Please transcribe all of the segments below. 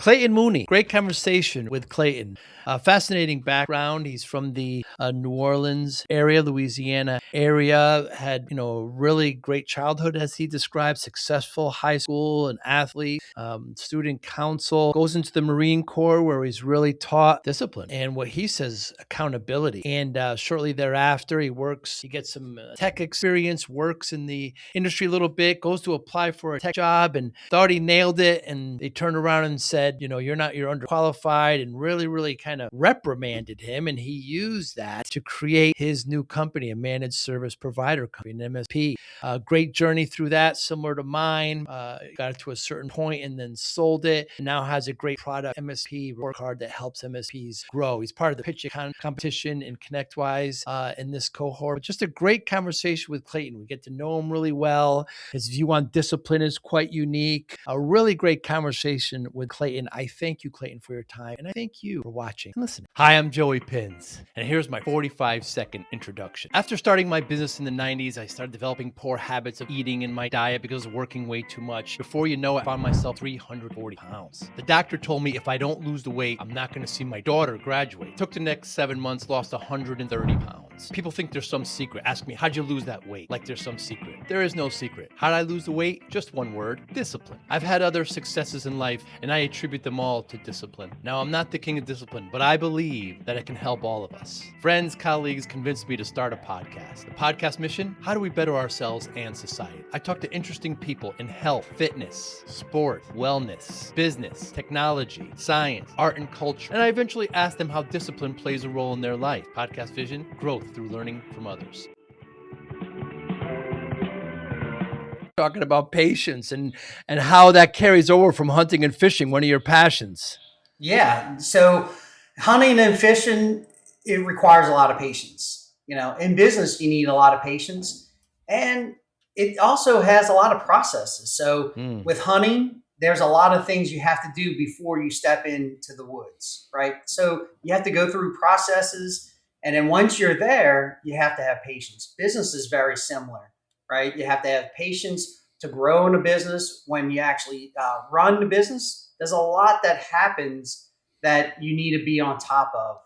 Clayton Mooney. Great conversation with Clayton. Fascinating background. He's from the New Orleans area, Louisiana area. Had, a really great childhood, as he described, successful high school, an athlete, student council, goes into the Marine Corps where he's really taught discipline and what he says, accountability. And shortly thereafter, he gets some tech experience, works in the industry a little bit, goes to apply for a tech job and thought he nailed it. And they turned around and said, you're underqualified, and really kind of reprimanded him. And he used that to create his new company, a managed service provider company, an MSP. Great journey through that, similar to mine. Got it to a certain point and then sold it. Now has a great product, MSP Report Card, that helps MSPs grow. He's part of the pitch competition in ConnectWise in this cohort. But just a great conversation with Clayton. We get to know him really well. His view on discipline is quite unique. A really great conversation with Clayton. I thank you, Clayton, for your time. And I thank you for watching and listening. Hi, I'm Joey Pinz. And here's my 45-second introduction. After starting my business in the 90s, I started developing poor habits of eating in my diet because I was working way too much. Before you know it, I found myself 340 pounds. The doctor told me if I don't lose the weight, I'm not going to see my daughter graduate. Took the next 7 months, lost 130 pounds. People think there's some secret. Ask me, how'd you lose that weight? Like there's some secret. There is no secret. How'd I lose the weight? Just one word: discipline. I've had other successes in life, and I attribute them all to discipline. Now, I'm not the king of discipline, but I believe that it can help all of us. Friends, colleagues convinced me to start a podcast. The podcast mission: how do we better ourselves and society? I talk to interesting people in health, fitness, sport, wellness, business, technology, science, art, and culture. And I eventually ask them how discipline plays a role in their life. Podcast vision: growth through learning from others. Talking about patience and how that carries over from hunting and fishing, one of your passions. Yeah. So hunting and fishing, it requires a lot of patience. In business, you need a lot of patience, and it also has a lot of processes. So with hunting, there's a lot of things you have to do before you step into the woods, right? So you have to go through processes, and then once you're there, you have to have patience. Business is very similar, right? You have to have patience to grow in a business. When you actually run the business, there's a lot that happens that you need to be on top of.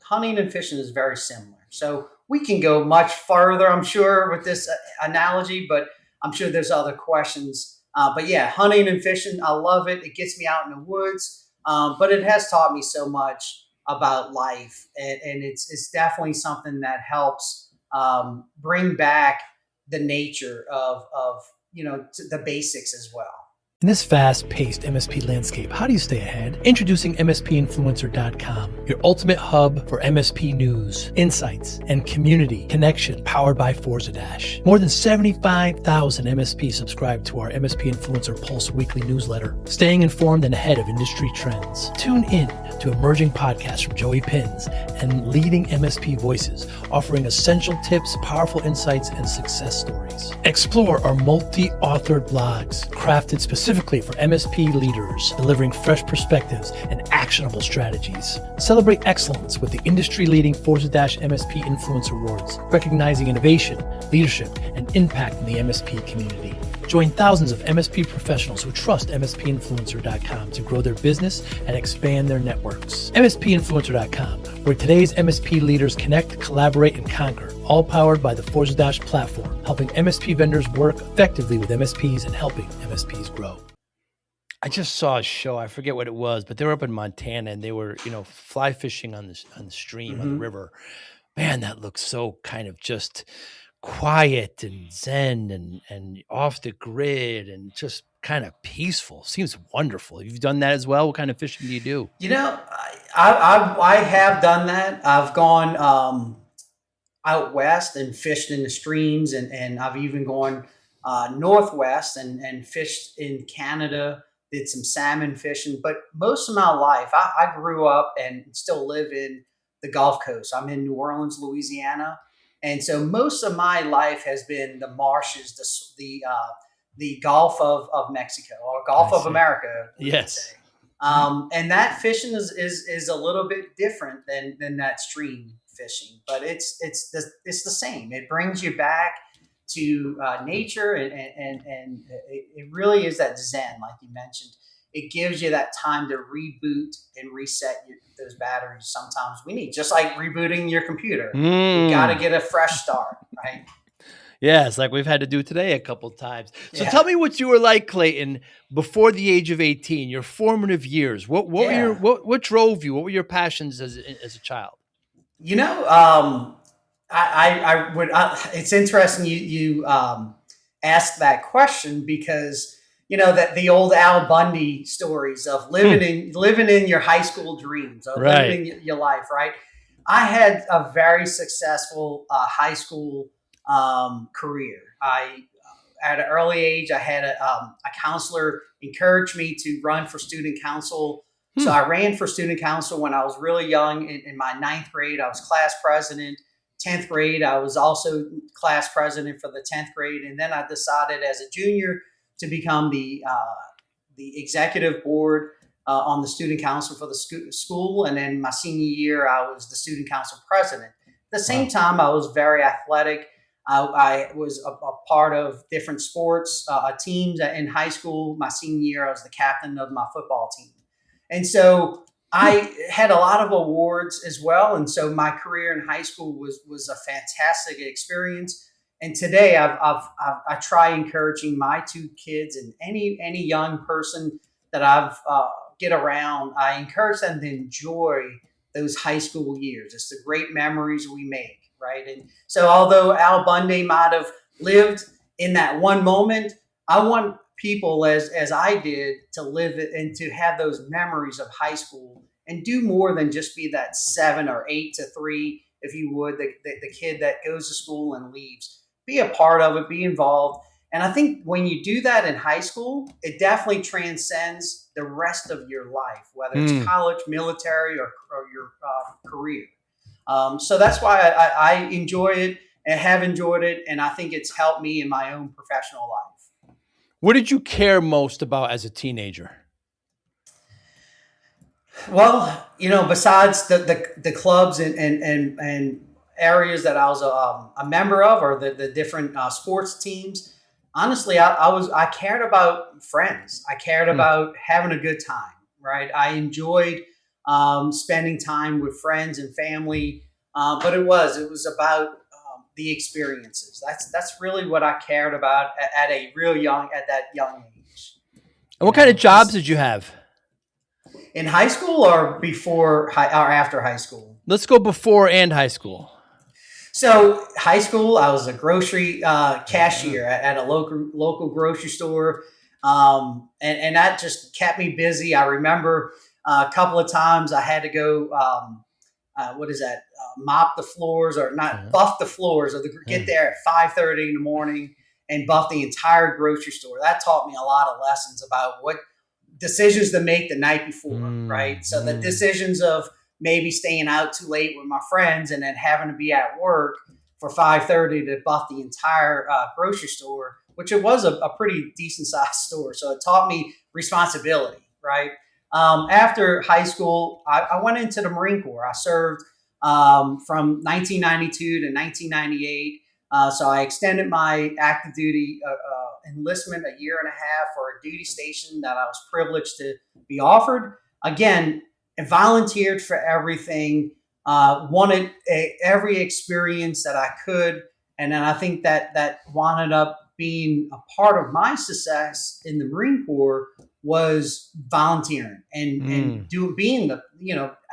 Hunting and fishing is very similar. So we can go much further, I'm sure, with this analogy, but I'm sure there's other questions. But yeah, hunting and fishing, I love it. It gets me out in the woods, but it has taught me so much about life. And it's definitely something that helps bring back the nature of the basics as well. In this fast-paced MSP landscape, how do you stay ahead? Introducing MSPinfluencer.com, your ultimate hub for MSP news, insights, and community connection, powered by Forza Dash. More than 75,000 MSPs subscribe to our MSP Influencer Pulse weekly newsletter, staying informed and ahead of industry trends. Tune in to emerging podcasts from Joey Pinz and leading MSP voices, offering essential tips, powerful insights, and success stories. Explore our multi-authored blogs, crafted specifically for MSP leaders, delivering fresh perspectives and actionable strategies. Celebrate excellence with the industry-leading Forza MSP Influencer Awards, recognizing innovation, leadership, and impact in the MSP community. Join thousands of MSP professionals who trust MSPinfluencer.com to grow their business and expand their networks. MSPinfluencer.com, where today's MSP leaders connect, collaborate, and conquer, all powered by the Forza platform, helping MSP vendors work effectively with MSPs and helping MSPs grow. I just saw a show, I forget what it was, but they were up in Montana and they were, fly fishing on the stream, on the river. Man, that looks so kind of just quiet and zen and off the grid and just kind of peaceful. Seems wonderful. You've done that as well. What kind of fishing do you do? I have done that. I've gone out west and fished in the streams, and I've even gone northwest and fished in Canada, did some salmon fishing. But most of my life, I grew up and still live in the Gulf Coast. I'm in New Orleans, Louisiana. And so most of my life has been the marshes, the Gulf of Mexico, or Gulf of America. Yes. And that fishing is a little bit different than that stream fishing, but it's the same. It brings you back to nature, and it really is that zen, like you mentioned. it gives you that time to reboot and reset those batteries. Sometimes we need, just like rebooting your computer. You got to get a fresh start, right? Yeah, it's like we've had to do today a couple times. So Yeah. tell me what you were like, Clayton, before the age of 18, your formative years. What were your Yeah. what drove you? What were your passions as a child? You know, I would. It's interesting you asked that question because that the old Al Bundy stories of living in your high school dreams, of Right. living in your life. Right. I had a very successful high school career. At an early age, I had a counselor encourage me to run for student council. So I ran for student council when I was really young. In my 9th grade, I was class president. 10th grade, I was also class president for the 10th grade. And then I decided as a junior to become the executive board on the student council for the school. And then my senior year, I was the student council president. At the same time, I was very athletic. I was a part of different sports teams in high school. My senior year, I was the captain of my football team. And so I had a lot of awards as well. And so my career in high school was a fantastic experience. And today I try encouraging my 2 kids and any young person that I've get around. I encourage them to enjoy those high school years. It's the great memories we make, right? And so although Al Bundy might have lived in that one moment, I want people as I did to live it and to have those memories of high school and do more than just be that 7 or 8 to 3, if you would, the kid that goes to school and leaves. Be a part of it, be involved. And I think when you do that in high school, it definitely transcends the rest of your life, whether it's college, military, or your career. So that's why I enjoy it and have enjoyed it. And I think it's helped me in my own professional life. What did you care most about as a teenager? Well, besides the clubs and areas that I was a member of, or the different sports teams, honestly, I cared about friends. I cared about having a good time, right? I enjoyed spending time with friends and family, but it was about the experiences. That's really what I cared about at that young age. And what kind of jobs did you have? In high school or before or after high school? Let's go before and high school. So high school, I was a grocery cashier at a local grocery store. And that just kept me busy. I remember a couple of times I had to go, mop the floors, or not buff the floors, or get there at 5:30 in the morning and buff the entire grocery store. That taught me a lot of lessons about what decisions to make the night before, right? So the decisions of maybe staying out too late with my friends and then having to be at work for 5:30 to buff the entire grocery store, which it was a pretty decent sized store. So it taught me responsibility, right? After high school, I went into the Marine Corps. I served from 1992 to 1998. So I extended my active duty enlistment a year and a half for a duty station that I was privileged to be offered. Again, I volunteered for everything, wanted every experience that I could. And then I think that wound up being a part of my success in the Marine Corps was volunteering and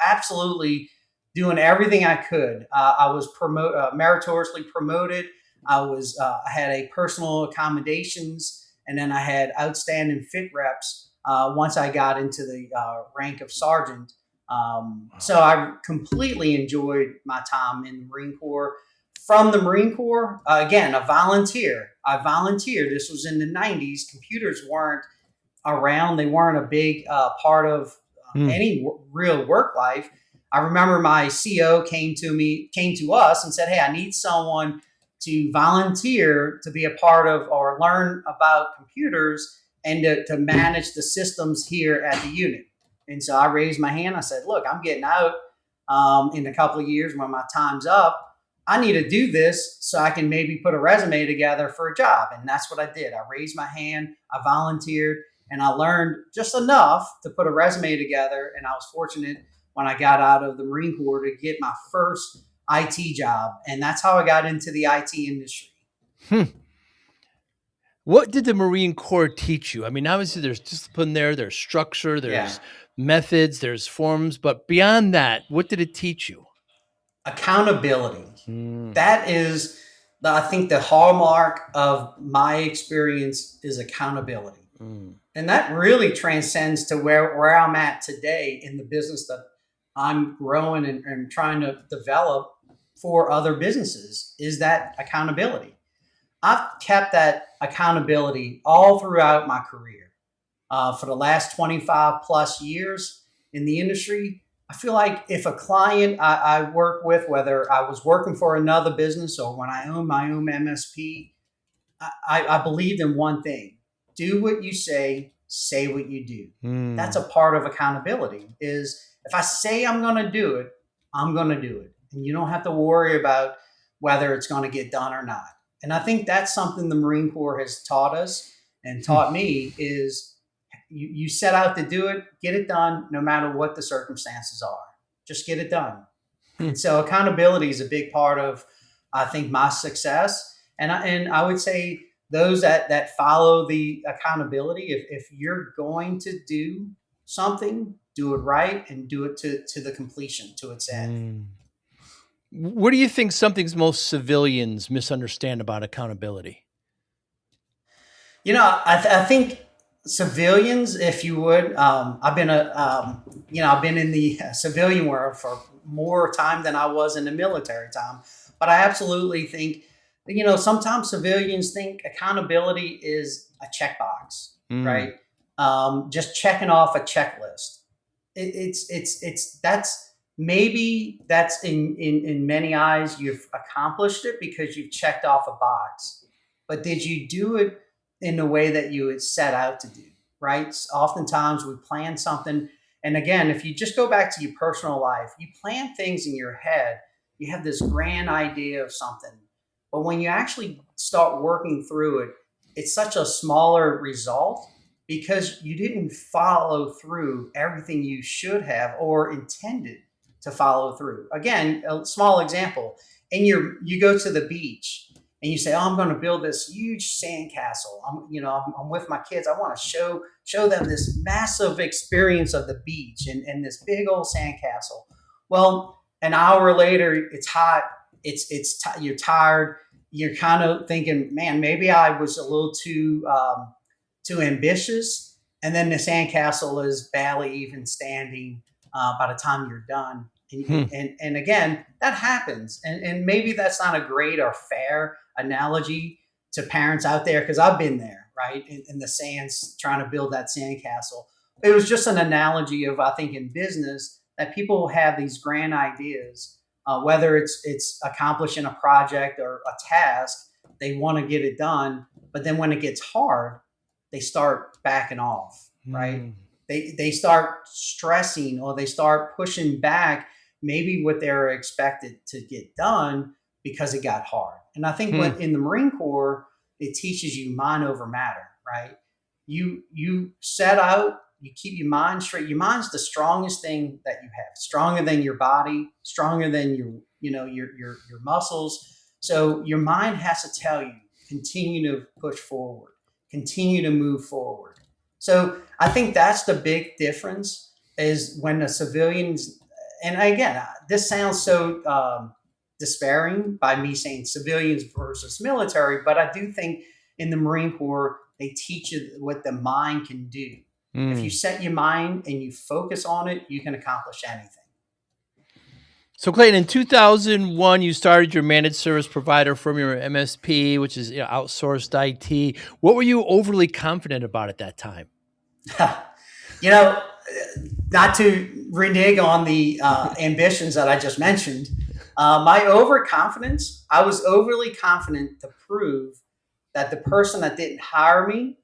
absolutely doing everything I could. I was meritoriously promoted. I had a personal accommodations, and then I had outstanding fit reps once I got into the rank of sergeant. So I completely enjoyed my time in the Marine Corps. From the Marine Corps, again, a volunteer. I volunteered. This was in the 90s. Computers weren't around. They weren't a big part of any real work life. I remember my CO came to us and said, "Hey, I need someone to volunteer to be a part of or learn about computers and to manage the systems here at the unit." And so I raised my hand. I said, "Look, I'm getting out in a couple of years when my time's up. I need to do this so I can maybe put a resume together for a job." And that's what I did. I raised my hand. I volunteered. And I learned just enough to put a resume together. And I was fortunate when I got out of the Marine Corps to get my first IT job. And that's how I got into the IT industry. What did the Marine Corps teach you? I mean, obviously there's discipline there, there's structure, there's methods, there's forms, but beyond that, what did it teach you? Accountability. That is, I think, the hallmark of my experience is accountability. And that really transcends to where I'm at today in the business that I'm growing and trying to develop for other businesses, is that accountability. I've kept that accountability all throughout my career. For the last 25 plus years in the industry, I feel like if a client I work with, whether I was working for another business or when I own my own MSP, I believed in one thing: do what you say what you do. That's a part of accountability. Is if I say I'm going to do it, I'm going to do it. And you don't have to worry about whether it's going to get done or not. And I think that's something the Marine Corps has taught us and taught me is you set out to do it, get it done, no matter what the circumstances are. Just get it done. And so accountability is a big part of, I think, my success. And I would say those that follow the accountability, if you're going to do something, do it right and do it to the completion, to its end. What do you think something's most civilians misunderstand about accountability? I think civilians, if you would, I've been I've been in the civilian world for more time than I was in the military time, but I absolutely think, sometimes civilians think accountability is a checkbox, right? Just checking off a checklist. That's in many eyes, you've accomplished it because you've checked off a box, but did you do it in the way that you had set out to do, right? Oftentimes we plan something. And again, if you just go back to your personal life, you plan things in your head, you have this grand idea of something, but when you actually start working through it, it's such a smaller result because you didn't follow through everything you should have or intended to follow through. Again, a small example, you go to the beach and you say, "Oh, I'm going to build this huge sandcastle. I'm with my kids. I want to show them this massive experience of the beach and this big old sandcastle." Well, an hour later, it's hot. You're tired. You're kind of thinking, "Man, maybe I was a little too ambitious." And then the sandcastle is barely even standing by the time you're done. And again, that happens. And maybe that's not a great or fair analogy to parents out there, because I've been there, right? In the sands trying to build that sandcastle. It was just an analogy of, I think, in business that people have these grand ideas, whether it's accomplishing a project or a task, they want to get it done. But then when it gets hard, they start backing off, right? They start stressing or they start pushing back maybe what they're expected to get done because it got hard. And I think in the Marine Corps, it teaches you mind over matter, right? You set out, you keep your mind straight. Your mind's the strongest thing that you have, stronger than your body, stronger than your muscles. So your mind has to tell you, continue to push forward, continue to move forward. So I think that's the big difference, is when the civilians, and again, this sounds so despairing by me saying civilians versus military, but I do think in the Marine Corps, they teach you what the mind can do. If you set your mind and you focus on it, you can accomplish anything. So Clayton, in 2001, you started your managed service provider from your MSP, which is outsourced IT. What were you overly confident about at that time? Not to renege on the ambitions that I just mentioned, my overconfidence, I was overly confident to prove that the person that didn't hire me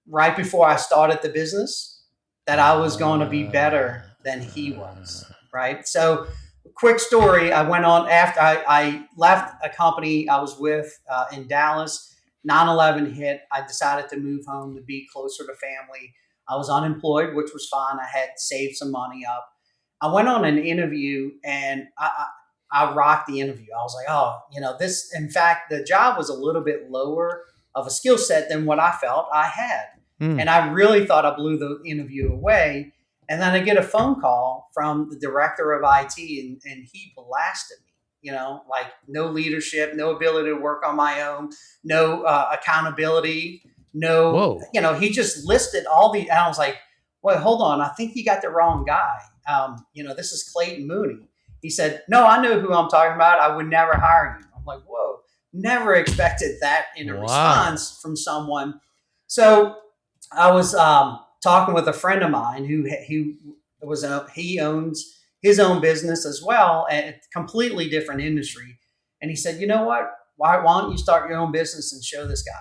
right before I started the business, that I was going to be better than he was, right? So quick story, I went on after I left a company I was with in Dallas. 9/11 hit. I decided to move home to be closer to family. I was unemployed, which was fine. I had saved some money up. I went on an interview and I rocked the interview. I was like, oh, this, in fact, the job was a little bit lower of a skill set than what I felt I had. And I really thought I blew the interview away. And then I get a phone call from the director of IT and he blasted me, like no leadership, no ability to work on my own, no accountability, no, he just listed all the, and I was like, wait, hold on. I think you got the wrong guy. This is Clayton Mouney. He said, no, I know who I'm talking about. I would never hire you. I'm like, whoa, never expected that in a response from someone. So I was talking with a friend of mine who he owns his own business as well, at a completely different industry. And he said, you know what? Why don't you start your own business and show this guy?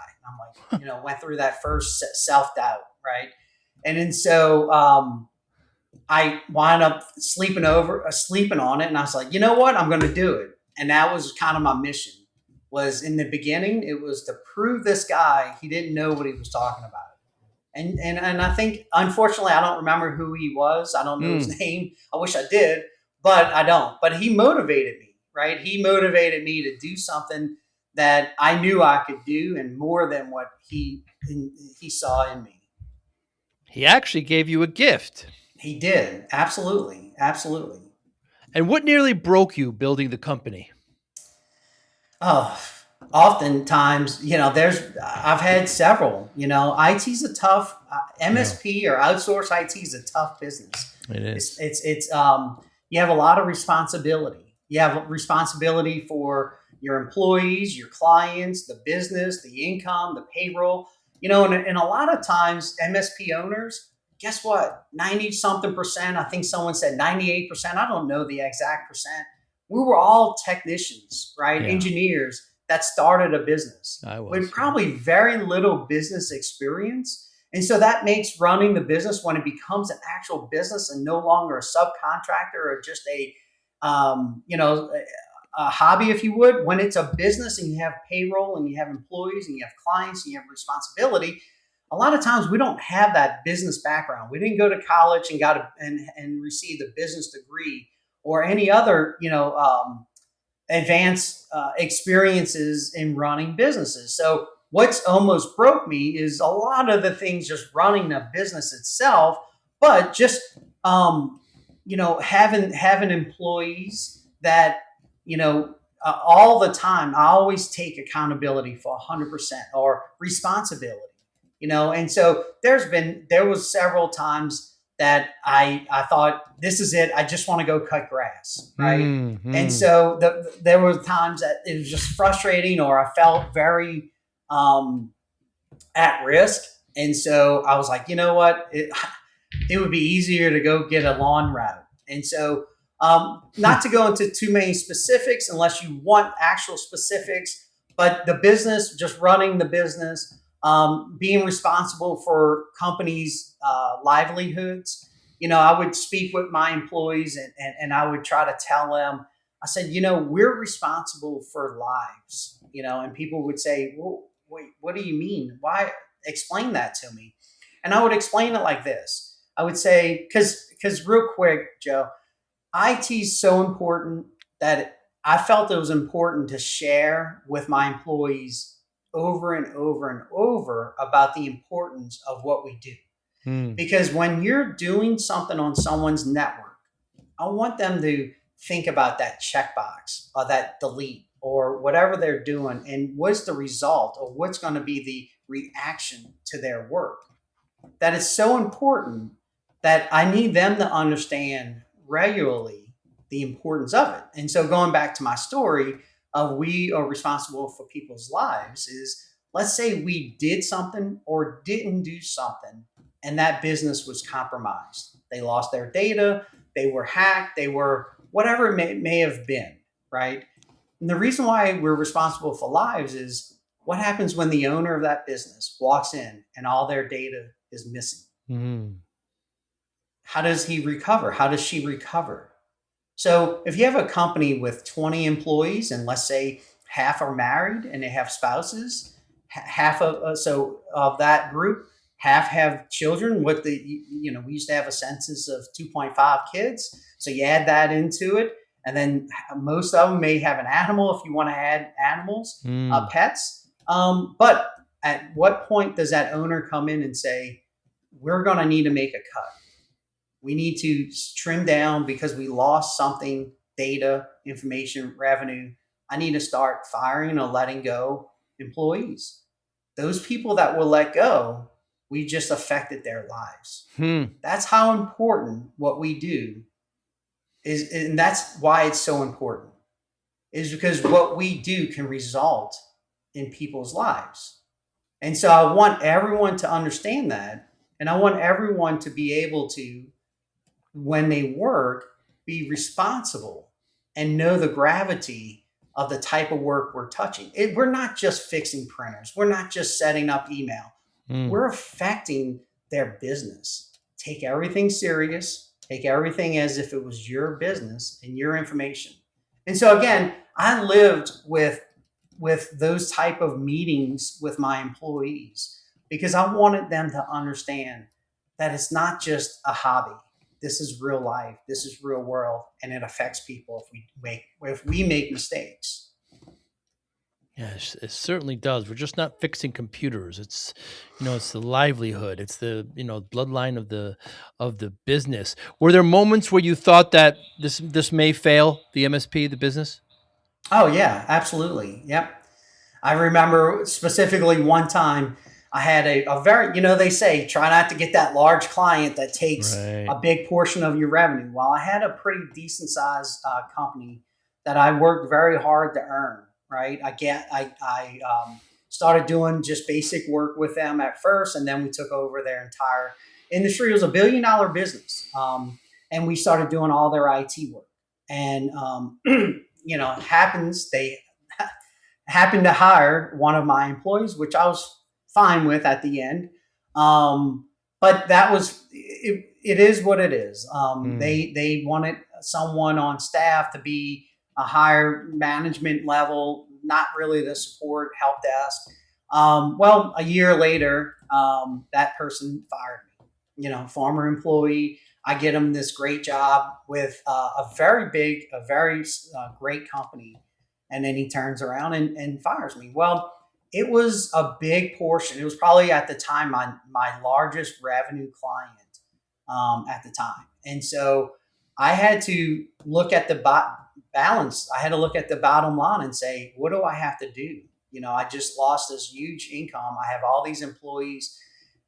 And I'm like, went through that first self-doubt, right? And then so I wound up sleeping on it. And I was like, you know what? I'm going to do it. And that was kind of my mission. Was in the beginning, it was to prove this guy he didn't know what he was talking about. And I think, unfortunately, I don't remember who he was. I don't know his name. I wish I did, but I don't. But he motivated me, right? He motivated me to do something that I knew I could do, and more than what he saw in me. He actually gave you a gift. He did. Absolutely. Absolutely. And what nearly broke you building the company? Oh, oftentimes, I've had several, IT's a tough, MSP or outsource IT is a tough business. It is. It's you have a lot of responsibility. You have responsibility for your employees, your clients, the business, the income, the payroll, and a lot of times MSP owners, guess what? 90 something percent. I think someone said 98%. I don't know the exact percent. We were all technicians, right? Yeah. Engineers that started a business with probably very little business experience. And so that makes running the business, when it becomes an actual business and no longer a subcontractor or just a hobby, if you would, when it's a business and you have payroll and you have employees and you have clients and you have responsibility, a lot of times we don't have that business background. We didn't go to college and and receive the business degree or any other, advanced experiences in running businesses. So what's almost broke me is a lot of the things just running the business itself, but just, having employees that, all the time, I always take accountability for 100% or responsibility, and so there was several times that I thought, this is it. I just want to go cut grass, right? Mm-hmm. And so there were times that it was just frustrating, or I felt very at risk. And so I was like, you know what? It would be easier to go get a lawn route. And so not to go into too many specifics unless you want actual specifics, but the business, just running the business, being responsible for companies' livelihoods. I would speak with my employees and I would try to tell them, I said, we're responsible for lives, and people would say, well, wait, what do you mean? Why? Explain that to me. And I would explain it like this. I would say, because real quick, Joe, IT is so important that I felt it was important to share with my employees over and over and over about the importance of what we do. Because when you're doing something on someone's network, I want them to think about that checkbox or that delete or whatever they're doing, and what's the result or what's going to be the reaction to their work. That is so important that I need them to understand regularly the importance of it. And so going back to my story of we are responsible for people's lives is, let's say we did something or didn't do something and that business was compromised. They lost their data, they were hacked, they were whatever it may have been, right? And the reason why we're responsible for lives is what happens when the owner of that business walks in and all their data is missing? Mm-hmm. How does he recover? How does she recover? So if you have a company with 20 employees and let's say half are married and they have spouses, half of that group, half have children. We used to have a census of 2.5 kids. So you add that into it. And then most of them may have an animal if you want to add animals, pets. But at what point does that owner come in and say, we're going to need to make a cut? We need to trim down because we lost something, data, information, revenue. I need to start firing or letting go employees. Those people that will let go, we just affected their lives. That's how important what we do is, and that's why it's so important, is because what we do can result in people's lives. And so I want everyone to understand that. And I want everyone to be able to, when they work, be responsible and know the gravity of the type of work we're touching. We're not just fixing printers. We're not just setting up email. We're affecting their business. Take everything serious. Take everything as if it was your business and your information. And so again, I lived with those type of meetings with my employees because I wanted them to understand that it's not just a hobby. This is real life. This is real world, and it affects people if we make mistakes. Yes, it certainly does. We're just not fixing computers. It's, it's the livelihood. It's the, bloodline of the business. Were there moments where you thought that this may fail, the MSP, the business? Oh yeah, absolutely. Yep. I remember specifically one time I had a very, they say, try not to get that large client that takes a big portion of your revenue. Well, I had a pretty decent sized company that I worked very hard to earn. Right. I started doing just basic work with them at first, and then we took over their entire industry. It was $1 billion business. And we started doing all their IT work. And, they happened to hire one of my employees, which I was fine with at the end. But that was, it is what it is. They wanted someone on staff to be a higher management level, not really the support help desk. Well, a year later, that person fired me, former employee. I get him this great job with a very great company. And then he turns around and fires me. Well, it was a big portion. It was probably at the time my largest revenue client at the time. And so I had to look at the balance. I had to look at the bottom line and say, what do I have to do? I just lost this huge income. I have all these employees.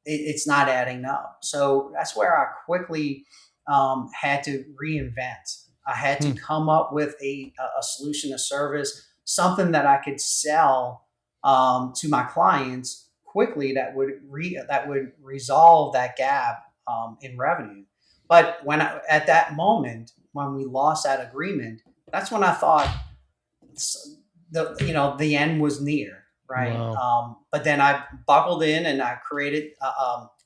It's not adding up. So that's where I quickly had to reinvent. I had to come up with a solution, a service, something that I could sell to my clients quickly that would resolve that gap in revenue. But at that moment, when we lost that agreement, that's when I thought the end was near, right? Wow. But then I buckled in and I created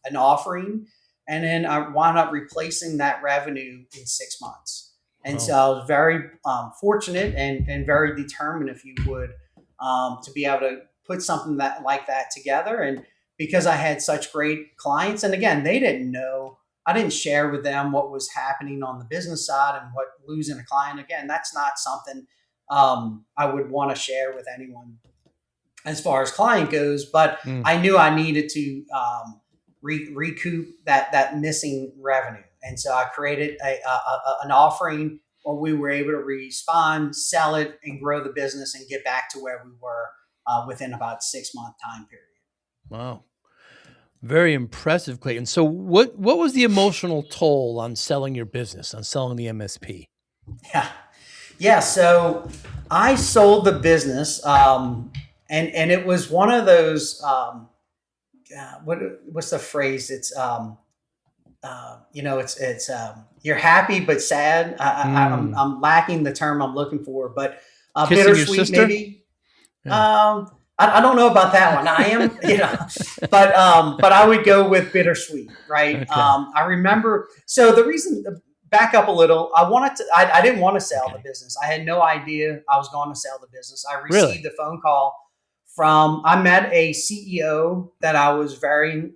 an offering, and then I wound up replacing that revenue in 6 months. And so I was very fortunate and very determined, if you would, to be able to put something like that together. And because I had such great clients, and again, they didn't know, I didn't share with them what was happening on the business side and what losing a client. Again, that's not something I would want to share with anyone as far as client goes. But I knew I needed to recoup that missing revenue. And so I created an offering where we were able to respond, sell it, and grow the business and get back to where we were within about 6-month time period. Wow. Very impressive, Clayton. So what was the emotional toll on selling your business, on selling the MSP? Yeah. So I sold the business, and it was one of those, what's the phrase? It's, it's you're happy but sad. I'm lacking the term I'm looking for, but bittersweet maybe. Yeah. I don't know about that one. I am, but I would go with bittersweet, right? Okay. I remember. So the reason, back up a little, I didn't want to sell the business. I had no idea I was going to sell the business. I received a phone call I met a CEO that I was very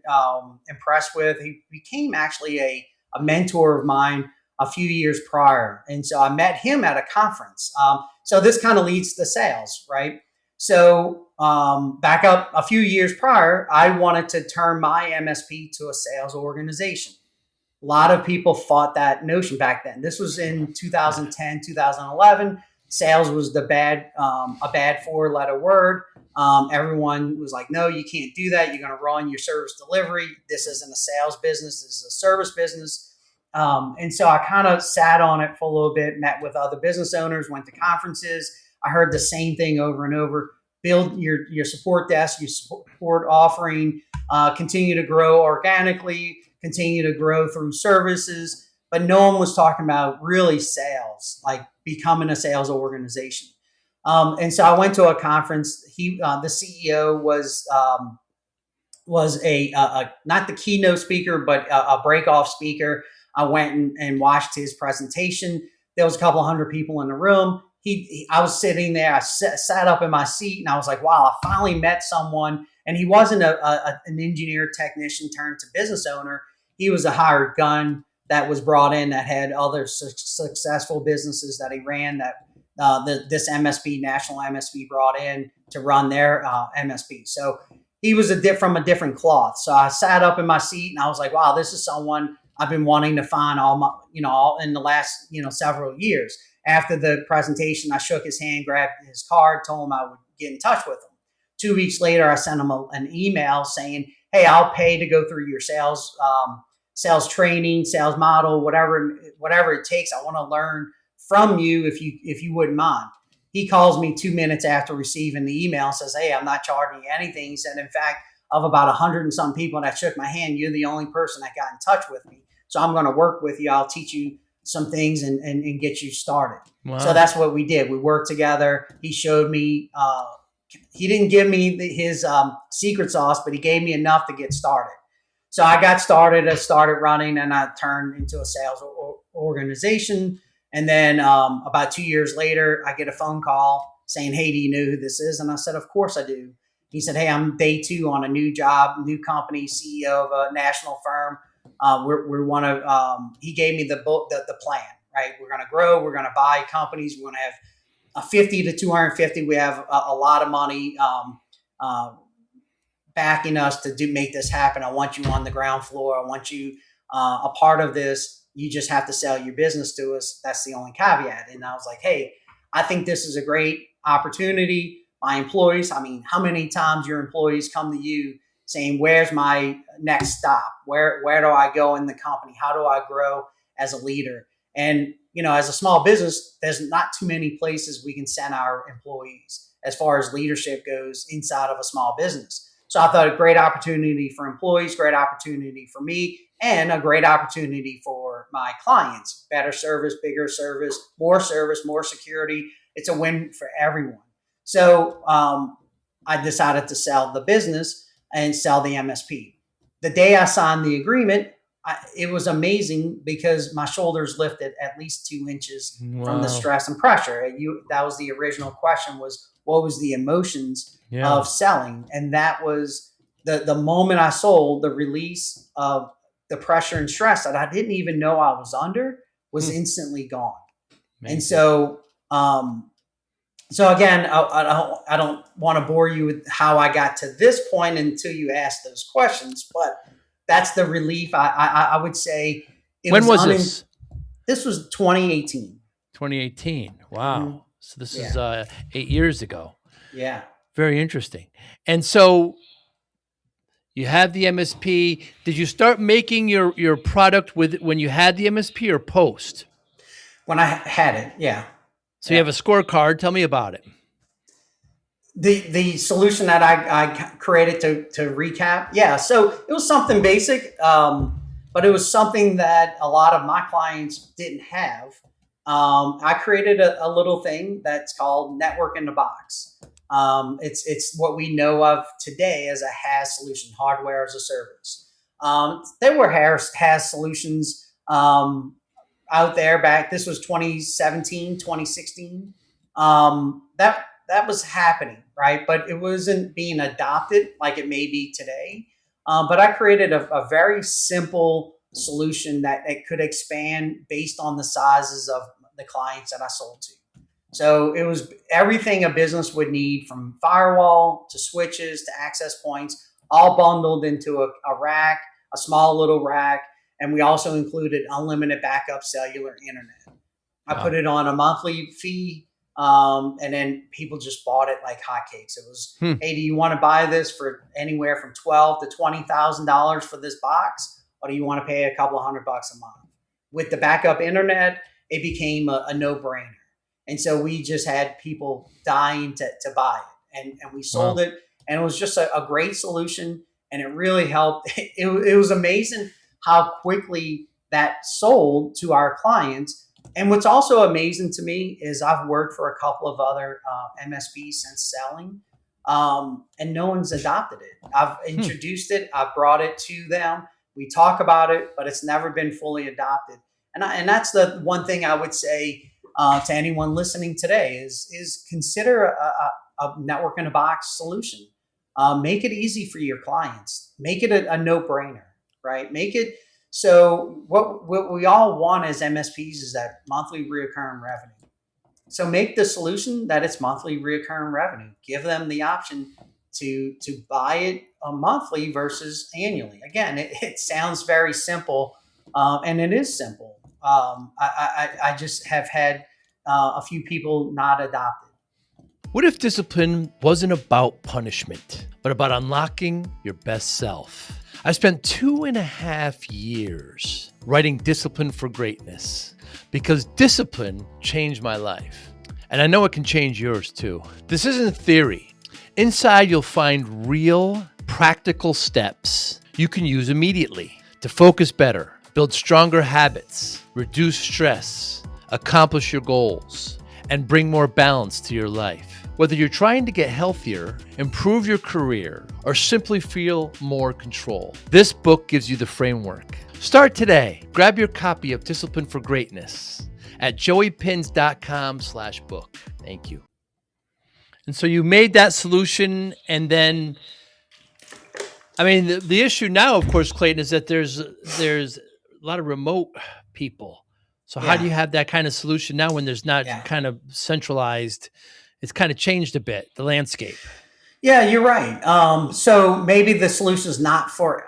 impressed with. He became actually a mentor of mine a few years prior. And so I met him at a conference. So this kind of leads to sales, right? So back up a few years prior, I wanted to turn my MSP to a sales organization. A lot of people fought that notion back then. This was in 2010, 2011. Sales was a bad four-letter word. Everyone was like, no, you can't do that. You're going to run your service delivery. This isn't a sales business. This is a service business. And so I kind of sat on it for a little bit, met with other business owners, went to conferences. I heard the same thing over and over. Build your support desk, your support offering, continue to grow organically, continue to grow through services. But no one was talking about really sales, like becoming a sales organization. And so I went to a conference. The CEO was a not the keynote speaker, but a break-off speaker. I went and watched his presentation. There was a couple hundred people in the room. I was sitting there. I sat up in my seat, and I was like, "Wow!" I finally met someone. And he wasn't an engineer, technician turned to business owner. He was a hired gun that was brought in that had other successful businesses that he ran. That this MSP, national MSP, brought in to run their MSP. So he was from a different cloth. So I sat up in my seat, and I was like, "Wow, this is someone I've been wanting to find all in the last several years." After the presentation, I shook his hand, grabbed his card, told him I would get in touch with him. 2 weeks later, I sent him an email saying, "Hey, I'll pay to go through your sales training, sales model, whatever it takes. I want to learn from you if you wouldn't mind." He calls me 2 minutes after receiving the email and says, "Hey, I'm not charging you anything." He said, "In fact, of about 100 and some people that shook my hand, you're the only person that got in touch with me. So I'm going to work with you. I'll teach you some things and get you started." Wow. So that's what we did. We worked together. He showed me, he didn't give me his secret sauce, but he gave me enough to get started. So I got started, I started running, and I turned into a sales organization. And then about 2 years later, I get a phone call saying, "Hey, do you know who this is?" And I said, "Of course I do." He said, "Hey, I'm day 2 on a new job, new company, CEO of a national firm. He gave me the plan, right? We're going to grow. We're going to buy companies. We're going to have a 50 to 250. We have a lot of money backing us to make this happen. I want you on the ground floor. I want you a part of this. You just have to sell your business to us. That's the only caveat." And I was like, "Hey, I think this is a great opportunity. My employees, how many times your employees come to you saying, 'Where's my next stop? Where do I go in the company? How do I grow as a leader?' And, as a small business, there's not too many places we can send our employees as far as leadership goes inside of a small business." So I thought a great opportunity for employees, great opportunity for me, and a great opportunity for my clients. Better service, bigger service, more security. It's a win for everyone. So I decided to sell the business and sell the MSP. The day I signed the agreement, it was amazing because my shoulders lifted at least 2 inches from the stress and pressure. That was the original question, was what was the emotions of selling? And that was the moment I sold, the release of the pressure and stress that I didn't even know I was under was instantly gone. Amazing. And so, again, I don't want to bore you with how I got to this point until you ask those questions, but that's the relief. I would say. When was this? This was 2018. 2018. Wow. Mm-hmm. So this is 8 years ago. Yeah. Very interesting. And so you have the MSP. Did you start making your product when you had the MSP or post? When I had it, yeah. So you have a scorecard. Tell me about it. The solution that I created to recap. Yeah. So it was something basic, but it was something that a lot of my clients didn't have. I created a little thing that's called Network in the Box. It's what we know of today as a HaaS solution, hardware as a service. There were HaaS solutions out there back. This was 2017, 2016. that was happening, right? But it wasn't being adopted like it may be today. But I created a very simple solution that could expand based on the sizes of the clients that I sold to. So it was everything a business would need, from firewall to switches to access points, all bundled into a rack, a small little rack. And we also included unlimited backup cellular internet. I put it on a monthly fee, and then people just bought it like hotcakes. It was, hey, do you want to buy this for anywhere from $12,000 to $20,000 for this box, or do you want to pay a couple of $100 a month? With the backup internet, it became a no-brainer. And so we just had people dying to buy it, and we sold it, and it was just a great solution, and it really helped. It was amazing how quickly that sold to our clients. And what's also amazing to me is I've worked for a couple of other MSPs since selling, and no one's adopted it. I've introduced it. I've brought it to them. We talk about it, but it's never been fully adopted. And that's the one thing I would say to anyone listening today is consider a network in a box solution. Make it easy for your clients. Make it a no-brainer, right? Make it so what we all want as MSPs is that monthly reoccurring revenue. So make the solution that it's monthly reoccurring revenue. Give them the option to buy it monthly versus annually. Again, it sounds very simple, and it is simple. I just have had a few people not adopt it. What if discipline wasn't about punishment, but about unlocking your best self? I spent 2.5 years writing Discipline for Greatness because discipline changed my life. And I know it can change yours too. This isn't theory. Inside, you'll find real, practical steps you can use immediately to focus better, build stronger habits, reduce stress, accomplish your goals, and bring more balance to your life. Whether you're trying to get healthier, improve your career, or simply feel more control, this book gives you the framework. Start today. Grab your copy of Discipline for Greatness at joeypinz.com/book. Thank you. And so you made that solution, and then, I mean, the issue now, of course, Clayton, is that there's a lot of remote people. So how do you have that kind of solution now when there's not kind of centralized? It's kind of changed a bit, the landscape. Yeah, you're right. So maybe the solution is not for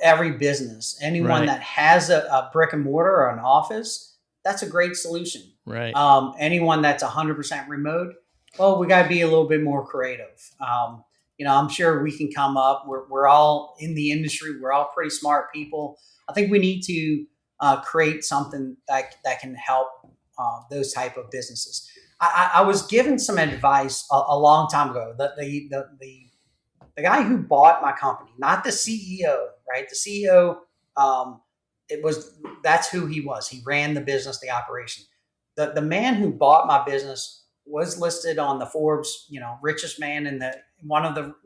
every business. Anyone that has a brick and mortar or an office, that's a great solution. Right. Anyone that's 100% remote, well, we got to be a little bit more creative. I'm sure we can come up. We're all in the industry. We're all pretty smart people. I think we need to create something that can help those type of businesses. I was given some advice a long time ago. The guy who bought my company, not the CEO, right? The CEO, that's who he was. He ran the business, the operation. The man who bought my business was listed on the Forbes, richest man in one of the,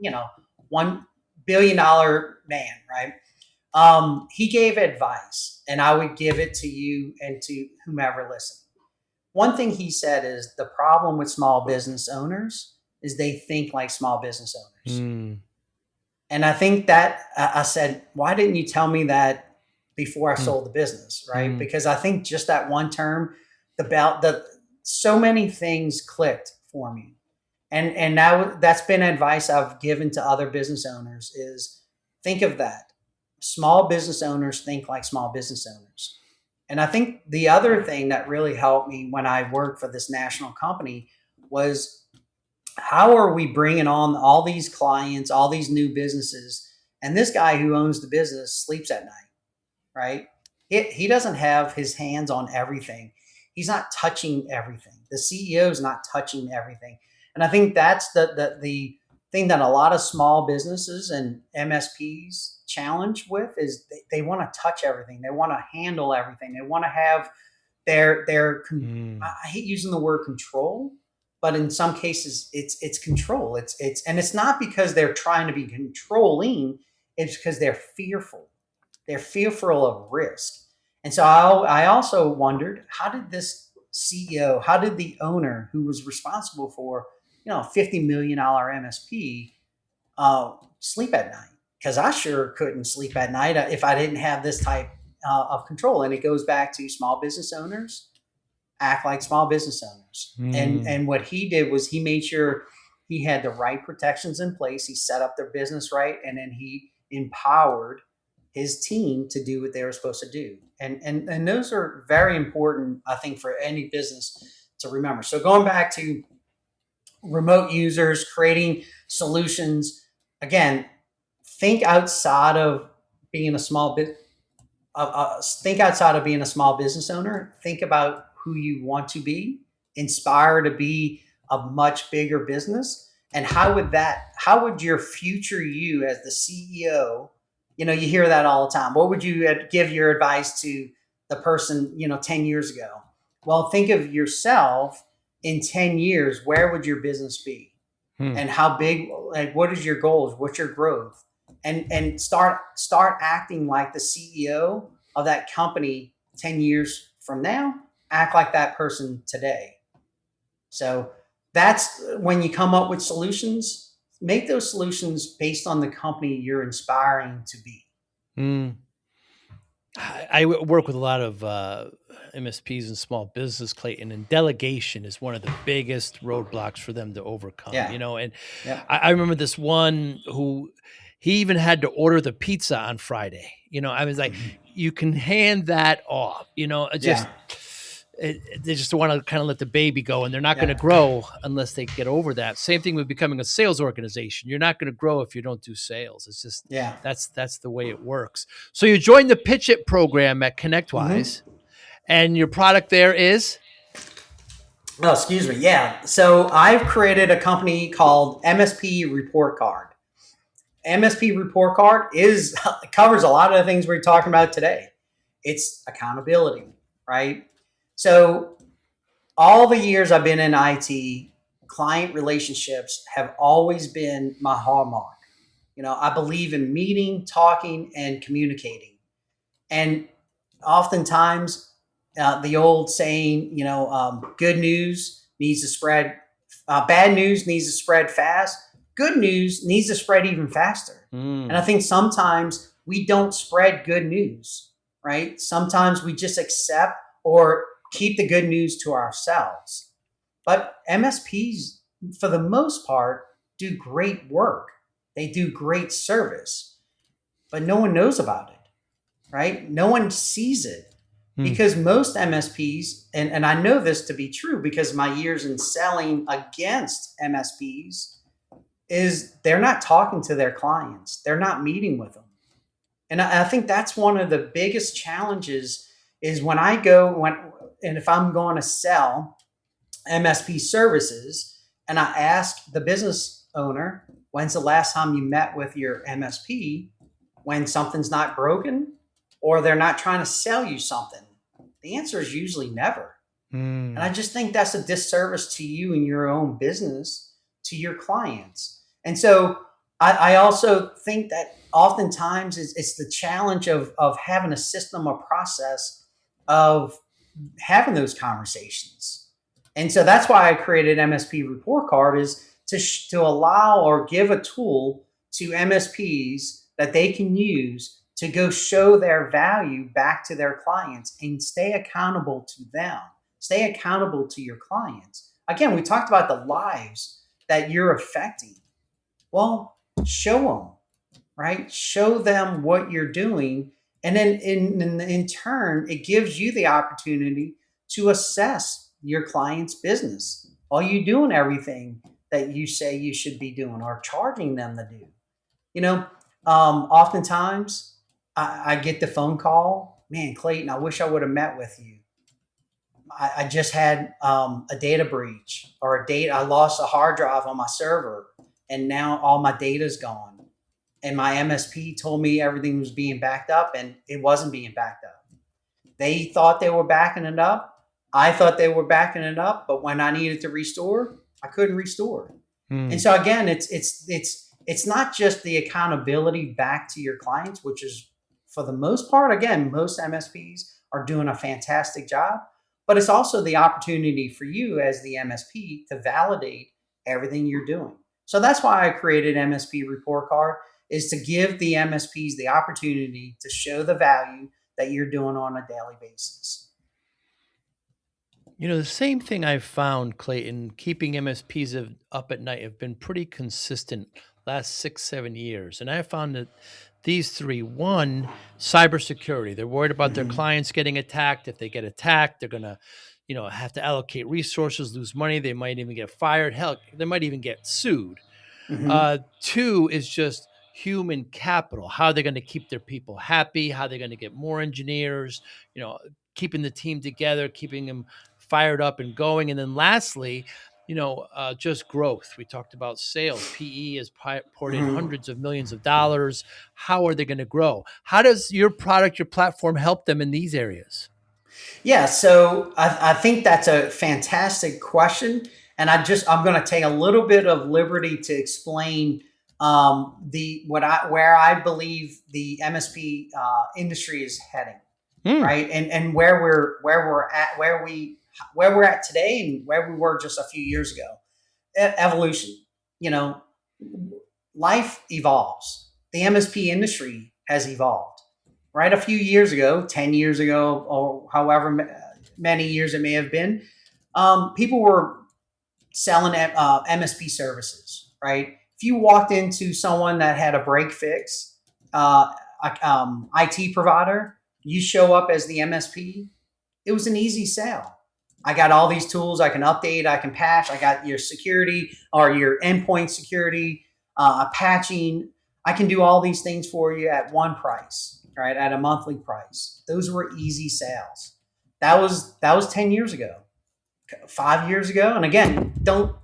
$1 billion man, right? He gave advice, and I would give it to you and to whomever listened. One thing he said is the problem with small business owners is they think like small business owners. And I think that I said, why didn't you tell me that before I sold the business? Right. Because I think just that one term, so many things clicked for me. And that's been advice I've given to other business owners is think of that. Small business owners think like small business owners. And I think the other thing that really helped me when I worked for this national company was how are we bringing on all these clients, all these new businesses? And this guy who owns the business sleeps at night, right? He doesn't have his hands on everything. He's not touching everything. The CEO is not touching everything. And I think that's the thing that a lot of small businesses and MSPs challenge with is they want to touch everything. They want to handle everything. They want to have I hate using the word control, but in some cases it's control. It's not because they're trying to be controlling. It's because they're fearful. They're fearful of risk. And so I also wondered, how did this CEO, how did the owner who was responsible for $50 million MSP sleep at night, because I sure couldn't sleep at night if I didn't have this type of control. And it goes back to small business owners act like small business owners. And what he did was he made sure he had the right protections in place. He set up their business right, and then he empowered his team to do what they were supposed to do. And those are very important, I think, for any business to remember. So going back to remote users, creating solutions, again, think outside of being a small bit. Think outside of being a small business owner. Think about who you want to be, inspire to be a much bigger business. And how would your future you as the CEO, you hear that all the time. What would you give your advice to the person, 10 years ago? Well, think of yourself in 10 years. Where would your business be? And how big, like, what is your goals? What's your growth? And start acting like the CEO of that company 10 years from now. Act like that person today. So that's when you come up with solutions, make those solutions based on the company you're inspiring to be. I work with a lot of MSPs and small business, Clayton, and delegation is one of the biggest roadblocks for them to overcome. And I remember this one who he even had to order the pizza on Friday. I was like, you can hand that off. They just want to kind of let the baby go, and they're not going to grow unless they get over that. Same thing with becoming a sales organization. You're not going to grow if you don't do sales. It's just, that's the way it works. So you joined the Pitch It program at ConnectWise, and your product there is? Oh, excuse me. Yeah. So I've created a company called MSP Report Card. MSP Report Card covers a lot of the things we're talking about today. It's accountability, right? So all the years I've been in IT, client relationships have always been my hallmark. I believe in meeting, talking, and communicating. And oftentimes the old saying, good news needs to spread, bad news needs to spread fast. Good news needs to spread even faster. And I think sometimes we don't spread good news, right? Sometimes we just accept or keep the good news to ourselves. But MSPs, for the most part, do great work. They do great service, but no one knows about it, right? No one sees it because most MSPs, and I know this to be true because my years in selling against MSPs, is they're not talking to their clients. They're not meeting with them. And I think that's one of the biggest challenges is if I'm going to sell MSP services and I ask the business owner, when's the last time you met with your MSP when something's not broken or they're not trying to sell you something? The answer is usually never. And I just think that's a disservice to you and your own business, to your clients. And so I also think that oftentimes it's the challenge of having a system or process of having those conversations. And so that's why I created MSP Report Card, is to allow or give a tool to MSPs that they can use to go show their value back to their clients and stay accountable to them, stay accountable to your clients. Again, we talked about the lives that you're affecting. Well, show them, right? Show them what you're doing. And then in turn, it gives you the opportunity to assess your client's business. Are you doing everything that you say you should be doing or charging them to do? Oftentimes I get the phone call, man, Clayton, I wish I would have met with you. I just had a data breach or I lost a hard drive on my server and now all my data's gone. And my MSP told me everything was being backed up, and it wasn't being backed up. They thought they were backing it up. I thought they were backing it up, but when I needed to restore, I couldn't restore. And so again, it's not just the accountability back to your clients, which is for the most part, again, most MSPs are doing a fantastic job, but it's also the opportunity for you as the MSP to validate everything you're doing. So that's why I created MSP Report Card, is to give the MSPs the opportunity to show the value that you're doing on a daily basis. The same thing I've found, Clayton, keeping MSPs up at night have been pretty consistent last 6, 7 years. And I found that these three, one, cybersecurity. They're worried about their Mm-hmm. clients getting attacked. If they get attacked, they're going to, have to allocate resources, lose money. They might even get fired. Hell, they might even get sued. Mm-hmm. Two is just human capital. How are they going to keep their people happy? How are they going to get more engineers? Keeping the team together, keeping them fired up and going. And then lastly, just growth. We talked about sales. PE has poured in Mm-hmm. hundreds of millions of dollars. How are they going to grow? How does your product, your platform help them in these areas? Yeah, so I think that's a fantastic question, and I'm going to take a little bit of liberty to explain the what I where I believe the MSP industry is heading, Hmm. right? And where we're at today and where we were just a few years ago. Evolution, you know, life evolves. The MSP industry has evolved, right? A few years ago, 10 years ago, or however many years it may have been, people were selling MSP services, right? If you walked into someone that had a break fix, IT provider, you show up as the MSP, it was an easy sale. I got all these tools I can update, I can patch, I got your security or your endpoint security, patching. I can do all these things for you at one price, right? At a monthly price. Those were easy sales. That was 10 years ago, 5 years ago. And again, don't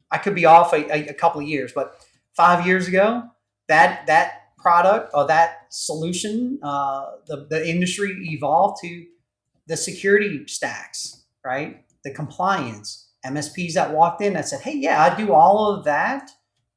I could be off a couple of years, but 5 years ago, that product or that solution, the industry evolved to the security stacks, right? The compliance MSPs that walked in that said, "Hey, yeah, I do all of that.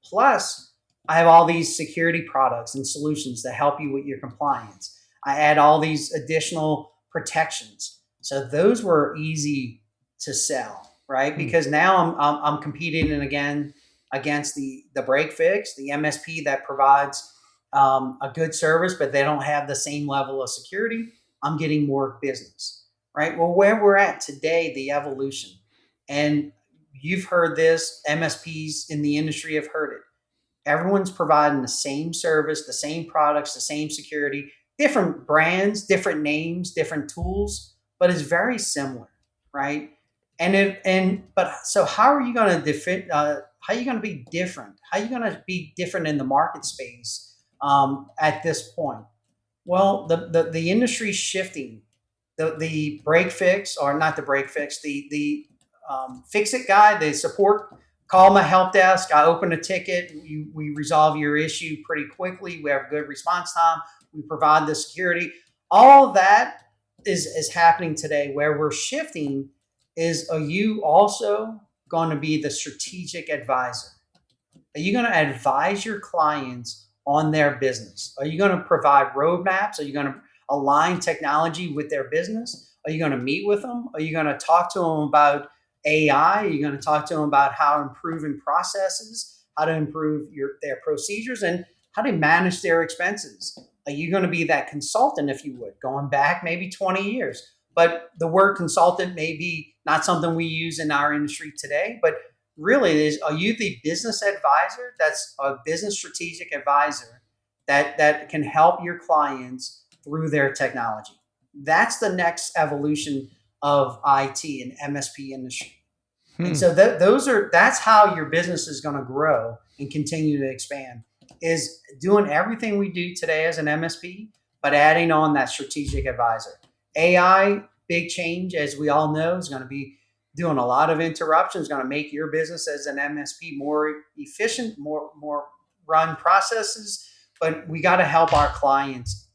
Plus, I have all these security products and solutions that help you with your compliance. I add all these additional protections." So those were easy to sell, right? Hmm. Because now I'm competing and again against the break fix, the MSP that provides a good service, but they don't have the same level of security. I'm getting more business, right? Well, where we're at today, the evolution, and you've heard this, MSPs in the industry have heard it. Everyone's providing the same service, the same products, the same security, different brands, different names, different tools, but it's very similar, right? But so how are you going to defend? How are you going to be different? How are you going to be different in the market space at this point? Well, the industry's shifting. The break fix, or not the break fix, the fix it guy, the support, call my help desk. I open a ticket. We resolve your issue pretty quickly. We have good response time. We provide the security. All of that is happening today. Where we're shifting is, are you also going to be the strategic advisor? Are you going to advise your clients on their business? Are you going to provide roadmaps? Are you going to align technology with their business? Are you going to meet with them? Are you going to talk to them about AI? Are you going to talk to them about how improving processes, how to improve their procedures, and how to manage their expenses? Are you going to be that consultant, if you would, going back maybe 20 years? But the word consultant may be not something we use in our industry today, but really is, are you the business advisor that's a business strategic advisor that can help your clients through their technology? That's the next evolution of IT and MSP industry. And Hmm. so that's how your business is going to grow and continue to expand, is doing everything we do today as an MSP, but adding on that strategic advisor. AI, big change, as we all know, is going to be doing a lot of interruptions, going to make your business as an MSP more efficient, more run processes. But we got to help our clients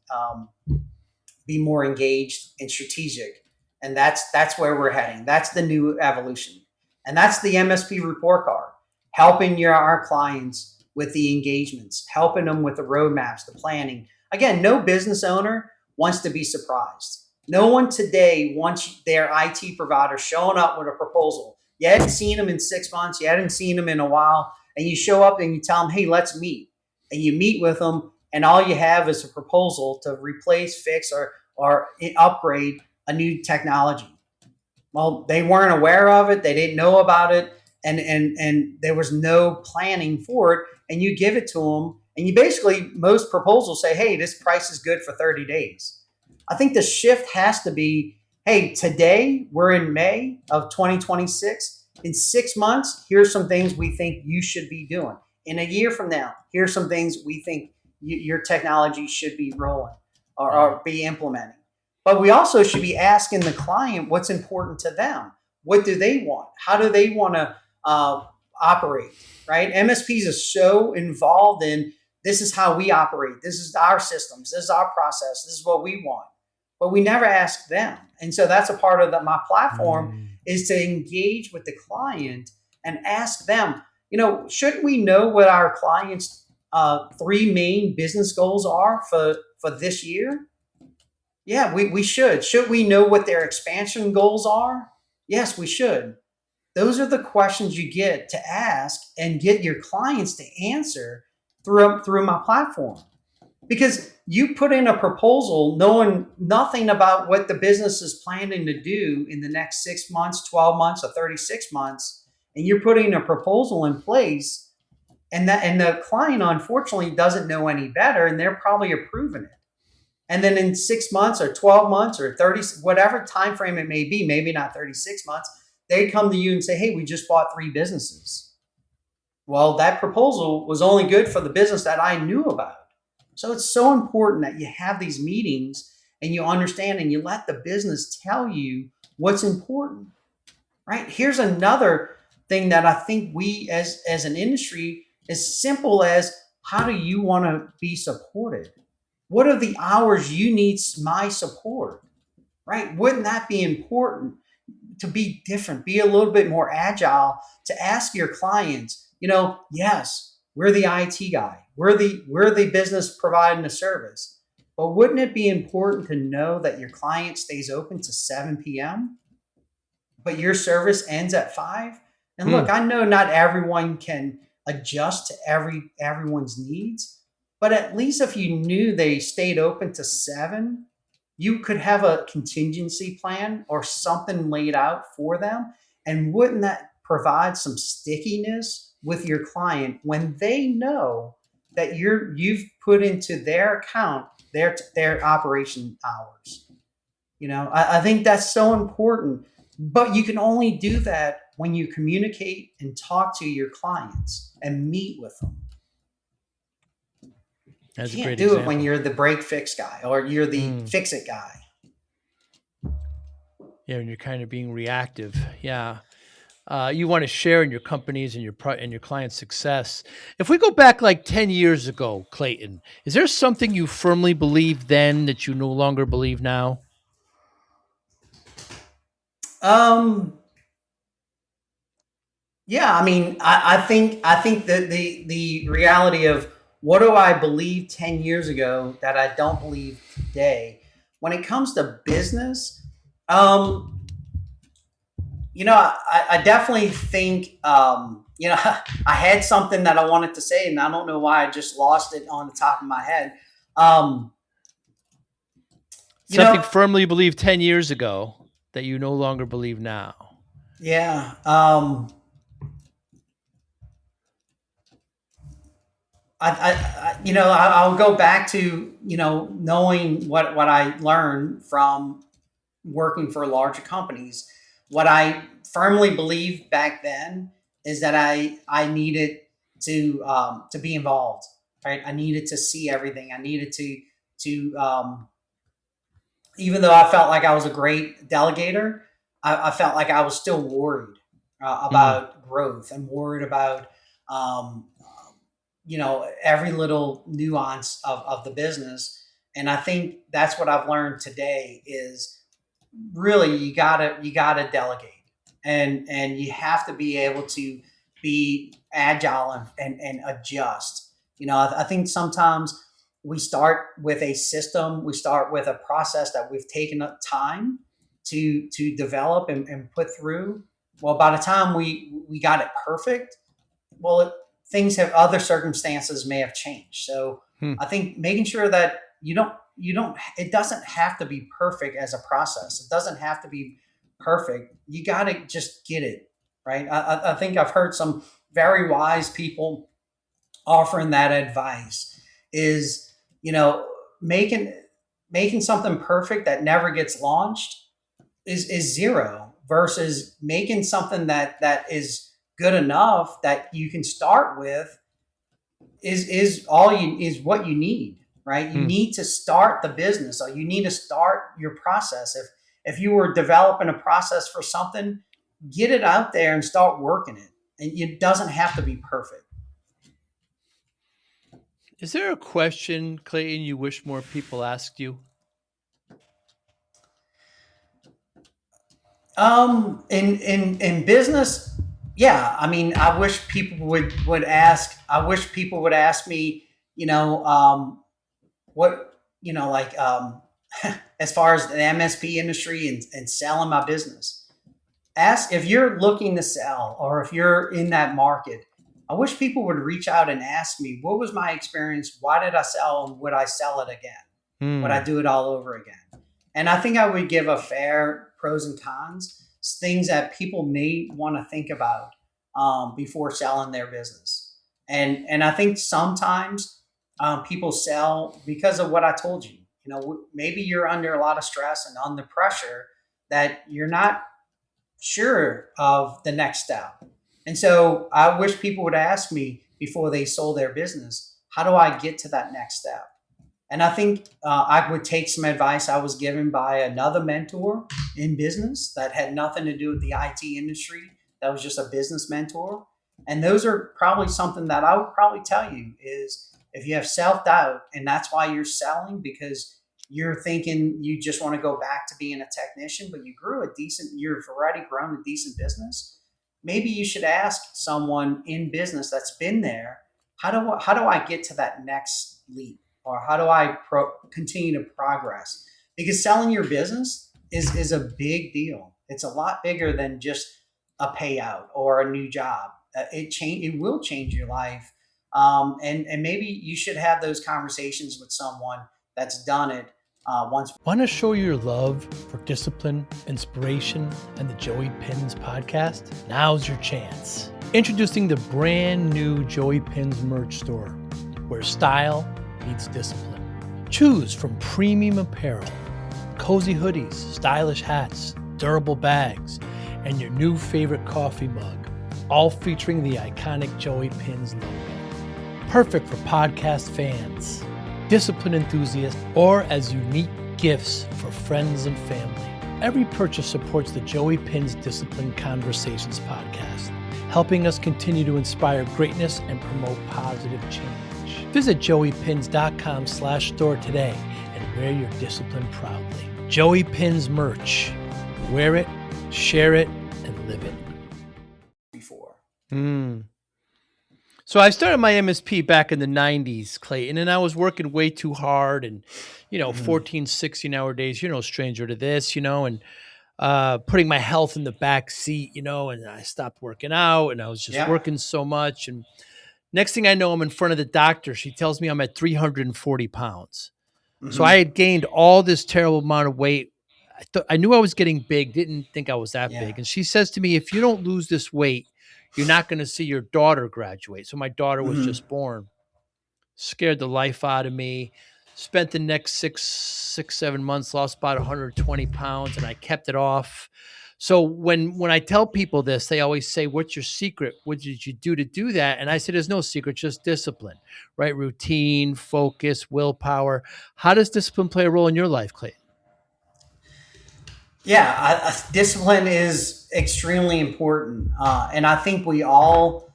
be more engaged and strategic, and that's where we're heading. That's the new evolution, and that's the MSP report card, helping our clients with the engagements, helping them with the roadmaps, the planning. Again, no business owner wants to be surprised. No one today wants their IT provider showing up with a proposal. You hadn't seen them in 6 months. You hadn't seen them in a while. And you show up and you tell them, hey, let's meet. And you meet with them. And all you have is a proposal to replace, fix, or upgrade a new technology. Well, they weren't aware of it. They didn't know about it. And there was no planning for it. And you give it to them. And you basically, most proposals say, hey, this price is good for 30 days. I think the shift has to be, hey, today we're in May of 2026. In 6 months, here's some things we think you should be doing. In a year from now, here's some things we think your technology should be rolling or be implementing. But we also should be asking the client what's important to them. What do they want? How do they want to operate, right? MSPs are so involved in, this is how we operate. This is our systems. This is our process. This is what we want. But we never ask them. And so that's a part of my platform is to engage with the client and ask them, should we know what our clients' 3 main business goals are for this year? Yeah, we should. Should we know what their expansion goals are? Yes, we should. Those are the questions you get to ask and get your clients to answer through my platform. Because you put in a proposal knowing nothing about what the business is planning to do in the next 6 months, 12 months, or 36 months, and you're putting a proposal in place, and the client unfortunately doesn't know any better, and they're probably approving it. And then in 6 months or 12 months or 30, whatever time frame it may be, maybe not 36 months, they come to you and say, hey, we just bought 3 businesses. Well, that proposal was only good for the business that I knew about. So it's so important that you have these meetings and you understand and you let the business tell you what's important, right? Here's another thing that I think we as an industry, as simple as, how do you want to be supported? What are the hours you need my support, right? Wouldn't that be important to be different, be a little bit more agile, to ask your clients, yes, we're the IT guy. We're the business providing the service. But wouldn't it be important to know that your client stays open to 7 p.m., but your service ends at 5? And look, I know not everyone can adjust to everyone's needs, but at least if you knew they stayed open to 7, you could have a contingency plan or something laid out for them. And wouldn't that provide some stickiness with your client when they know that you've put into their account their operation hours? I think that's so important. But you can only do that when you communicate and talk to your clients and meet with them. That's you can't do it when you're the break fix guy or you're the fix it guy. Yeah, and you're kind of being reactive. Yeah. You want to share in your companies and your client's success. If we go back like 10 years ago, Clayton, is there something you firmly believed then that you no longer believe now? Yeah, I mean, I think that the reality of what do I believe 10 years ago that I don't believe today when it comes to business, I definitely think, I had something that I wanted to say, and I don't know why I just lost it on the top of my head. Something firmly believed 10 years ago that you no longer believe now. Yeah. I'll go back to, knowing what I learned from working for larger companies. What I firmly believed back then is that I needed to be involved, right? I needed to see everything. I needed to even though I felt like I was a great delegator, I felt like I was still worried about growth and worried about, every little nuance of the business. And I think that's what I've learned today is really you gotta delegate and you have to be able to be agile and adjust. I think sometimes we start with a system, we start with a process that we've taken up time to develop and put through. Well, by the time we got it perfect, well, things have other circumstances may have changed. So Hmm. I think making sure that you don't it doesn't have to be perfect as a process. It doesn't have to be perfect. You got to just get it right. I think I've heard some very wise people offering that advice is, you know, making something perfect that never gets launched is zero versus making something that is good enough that you can start with is all you is what you need, right? You Hmm. need to start the business, or you need to start your process. If you were developing a process for something, get it out there and start working it. And it doesn't have to be perfect. Is there a question, Clayton, you wish more people asked you? In business, yeah. I mean, I wish people would ask. I wish people would ask me, what like as far as the MSP industry and selling my business. Ask if you're looking to sell or if you're in that market. I wish people would reach out and ask me, what was my experience? Why did I sell? And would I sell it again? Would I Hmm. do it all over again? And I think I would give a fair pros and cons, things that people may want to think about before selling their business. And I think sometimes people sell because of what I told you. Maybe you're under a lot of stress and under pressure that you're not sure of the next step. And so I wish people would ask me before they sold their business, how do I get to that next step? And I think I would take some advice I was given by another mentor in business that had nothing to do with the IT industry. That was just a business mentor. And those are probably something that I would probably tell you is if you have self doubt and that's why you're selling because you're thinking you just want to go back to being a technician, but you've already grown a decent business. Maybe you should ask someone in business that's been there, how do I get to that next leap? Or how do I continue to progress? Because selling your business is a big deal. It's a lot bigger than just a payout or a new job. It will change your life, and maybe you should have those conversations with someone that's done it once. Want to show your love for discipline, inspiration, and the Joey Pinz podcast? Now's your chance. Introducing the brand new Joey Pinz merch store, where style meets discipline. Choose from premium apparel, cozy hoodies, stylish hats, durable bags, and your new favorite coffee mug, all featuring the iconic Joey Pinz logo. Perfect for podcast fans, discipline enthusiasts, or as unique gifts for friends and family. Every purchase supports the Joey Pinz Discipline Conversations podcast, helping us continue to inspire greatness and promote positive change. Visit joeypinz.com/store today and wear your discipline proudly. Joey Pinz merch. Wear it, share it, and live it. Before. So I started my MSP back in the 90s, Clayton, and I was working way too hard and, 14, 16-hour days, you're no stranger to this, and putting my health in the back seat, and I stopped working out and I was just Yeah. working so much. And next thing I know, I'm in front of the doctor. She tells me I'm at 340 pounds. So I Hmm. had gained all this terrible amount of weight. I knew I was getting big, didn't think I was that Yeah. big. And she says to me, if you don't lose this weight, you're not going to see your daughter graduate. So my daughter was Hmm. just born. Scared the life out of me. Spent the next 7 months, lost about 120 pounds, and I kept it off. So when I tell people this, they always say, "What's your secret? What did you do that?" And I said, "There's no secret, just discipline, right? Routine, focus, willpower." How does discipline play a role in your life, Clayton? Yeah, discipline is extremely important, and I think we all,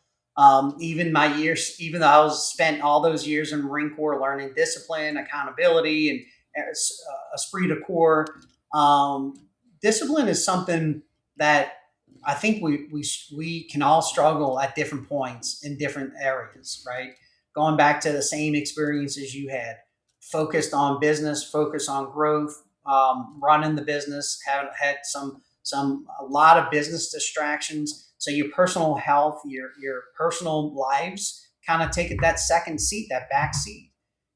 even my years, even though I was spent all those years in Marine Corps learning discipline, accountability, and esprit de corps, discipline is something that I think we can all struggle at different points in different areas, right? Going back to the same experiences you had, focused on business, focused on growth, running the business, had some a lot of business distractions. So your personal health, your personal lives kind of take that second seat, that back seat.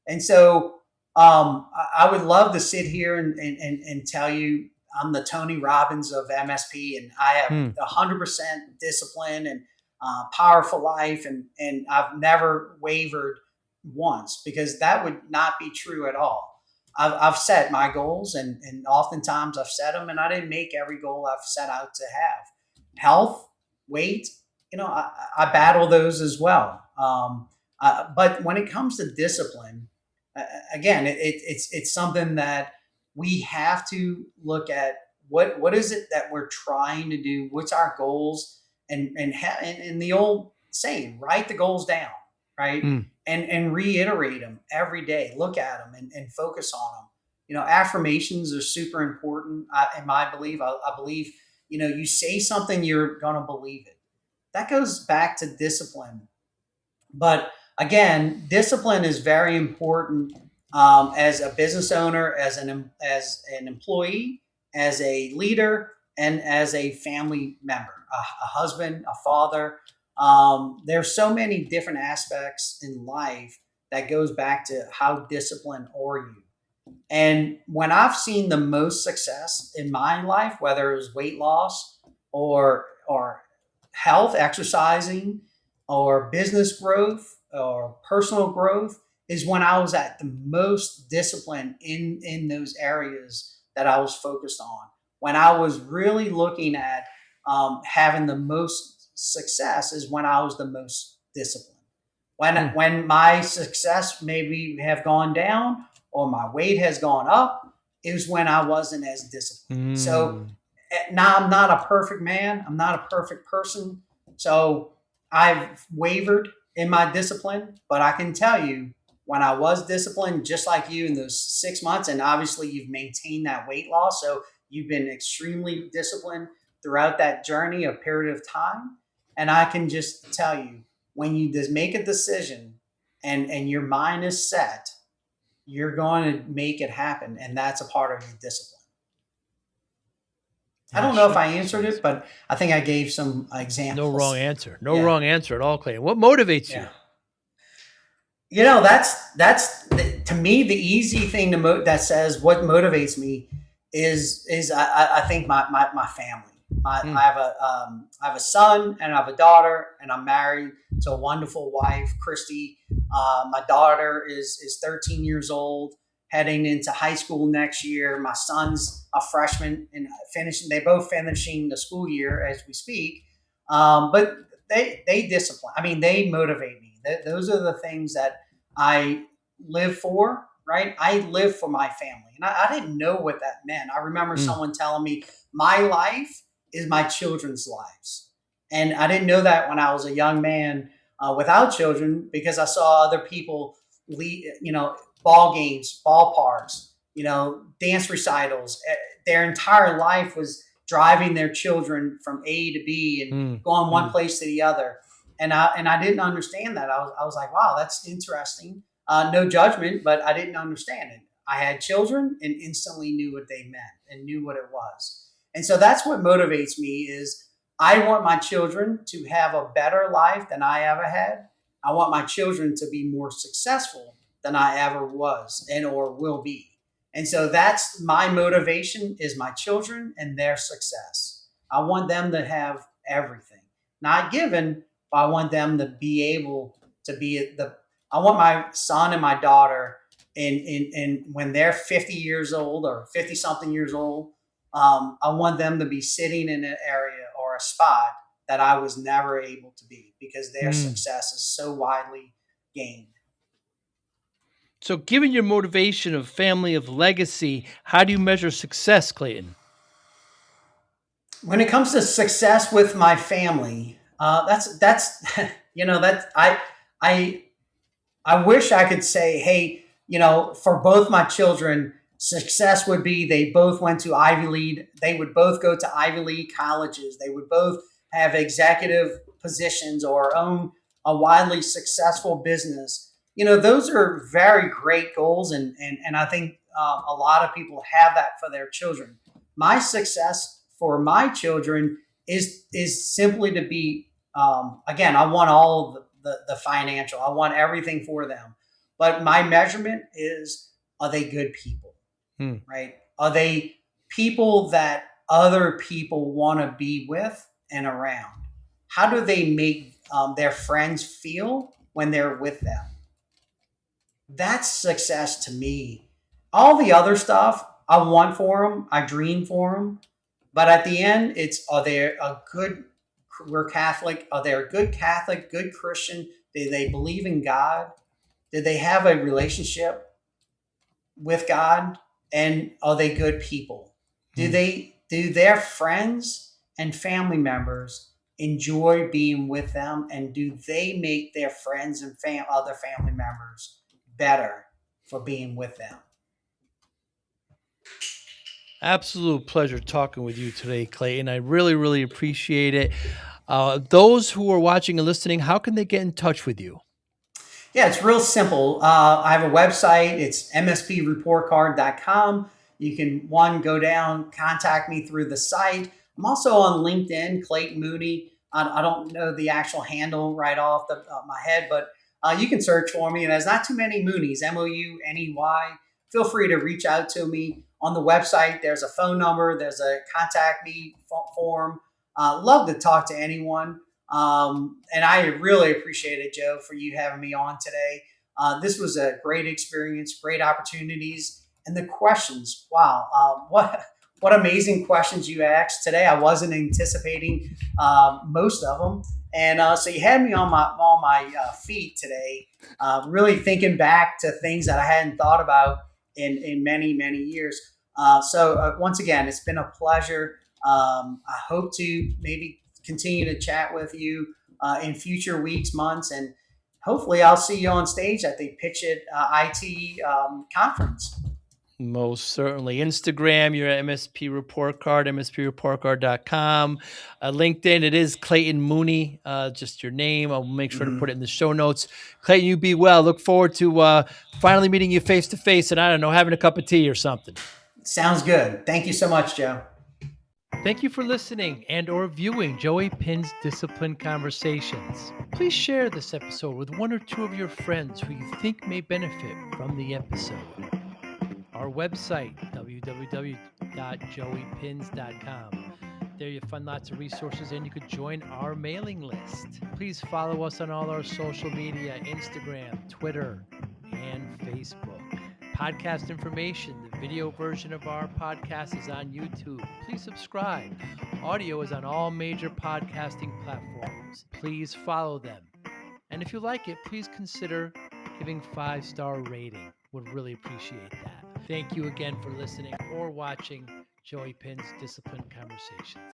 And so I would love to sit here and tell you I'm the Tony Robbins of MSP, and I have 100% discipline and powerful life, and I've never wavered once, because that would not be true at all. I've set my goals, and oftentimes I've set them, and I didn't make every goal I've set out to have. Health, weight, I battle those as well. But when it comes to discipline, again, it's something that we have to look at. What is it that we're trying to do? What's our goals? And the old saying, write the goals down, right? And reiterate them every day. Look at them and focus on them. Affirmations are super important. In my belief, I believe, you say something, you're going to believe it. That goes back to discipline. But again, discipline is very important as a business owner, as an employee, as a leader, and as a family member, a husband, a father. There's so many different aspects in life that goes back to how disciplined are you. And when I've seen the most success in my life, whether it was weight loss or health, exercising, or business growth or personal growth, is when I was at the most disciplined in those areas that I was focused on. When I was really looking at having the most success is when I was the most disciplined. When my success maybe have gone down or my weight has gone up, it was when I wasn't as disciplined. So now I'm not a perfect man. I'm not a perfect person. So I've wavered in my discipline, but I can tell you when I was disciplined, just like you in those 6 months, and obviously you've maintained that weight loss. So you've been extremely disciplined throughout that journey, a period of time. And I can just tell you, when you just make a decision and your mind is set, you're going to make it happen. And that's a part of your discipline. I don't know if I answered it, but I think I gave some examples. No wrong answer. No wrong answer at all, Clayton. What motivates you? That's to me the easy thing that says what motivates me is I think my family. I have a son and I have a daughter, and I'm married to a wonderful wife, Christy. My daughter is 13 years old, heading into high school next year. My son's a freshman and they both finishing the school year as we speak. But they discipline. I mean, they motivate me. Those are the things that I live for, right? I live for my family. And I didn't know what that meant. I remember someone telling me my life is my children's lives. And I didn't know that when I was a young man without children, because I saw other people lead, ball games, ballparks, dance recitals. Their entire life was driving their children from A to B and going one place to the other. And I didn't understand that. I was like, wow, that's interesting. No judgment, but I didn't understand it. I had children and instantly knew what they meant and knew what it was. And so that's what motivates me is I want my children to have a better life than I ever had. I want my children to be more successful than I ever was and or will be. And so that's my motivation is my children and their success. I want them to have everything, not given, but I want them to be able to be I want my son and my daughter in when they're 50 years old or 50 something years old, I want them to be sitting in an area or a spot that I was never able to be because their success is so widely gained. So given your motivation of family, of legacy, how do you measure success, Clayton? When it comes to success with my family, that's I wish I could say, hey, for both my children, success would be they both went to Ivy League. They would both go to Ivy League colleges. They would both have executive positions or own a widely successful business. Those are very great goals. And I think a lot of people have that for their children. My success for my children is simply to be, again, I want all of the financial, I want everything for them. But my measurement is, are they good people? Right? Are they people that other people want to be with and around? How do they make their friends feel when they're with them? That's success to me. All the other stuff I want for them, I dream for them, but at the end, it's, are they a good? We're Catholic. Are they a good Catholic, good Christian? Do they believe in God? Did they have a relationship with God? And are they good people? Do their friends and family members enjoy being with them? And do they make their friends and other family members better for being with them? Absolute pleasure talking with you today, Clayton. I really, really appreciate it. Those who are watching and listening, how can they get in touch with you? Yeah, it's real simple. I have a website. It's mspreportcard.com. You can, go down, contact me through the site. I'm also on LinkedIn, Clayton Mooney. I don't know the actual handle right off my head, but you can search for me. And there's not too many Moonies, Mouney. Feel free to reach out to me on the website. There's a phone number. There's a contact me form. Love to talk to anyone. And I really appreciate it, Joe, for you having me on today. This was a great experience, great opportunities, and the questions. Wow, what amazing questions you asked today. I wasn't anticipating most of them, and so you had me on my feet today, really thinking back to things that I hadn't thought about in many years. So once again, it's been a pleasure. I hope to maybe continue to chat with you in future weeks, months, and hopefully I'll see you on stage at the Pitch It IT conference. Most certainly. Instagram, you're at MSP Report Card, mspreportcard.com. LinkedIn, it is Clayton Mooney, just your name. I'll make sure to put it in the show notes. Clayton, you be well. Look forward to finally meeting you face to face and, I don't know, having a cup of tea or something. Sounds good. Thank you so much, Joe. Thank you for listening and or viewing Joey Pinz Discipline Conversations. Please share this episode with one or two of your friends who you think may benefit from the episode. Our website, www.joeypinz.com. There you'll find lots of resources and you could join our mailing list. Please follow us on all our social media, Instagram, Twitter, and Facebook. Podcast information, the video version of our podcast is on YouTube. Please subscribe. Audio is on all major podcasting platforms. Please follow them. And if you like it, please consider giving 5-star rating. Would really appreciate that. Thank you again for listening or watching Joey Pinz Discipline Conversations.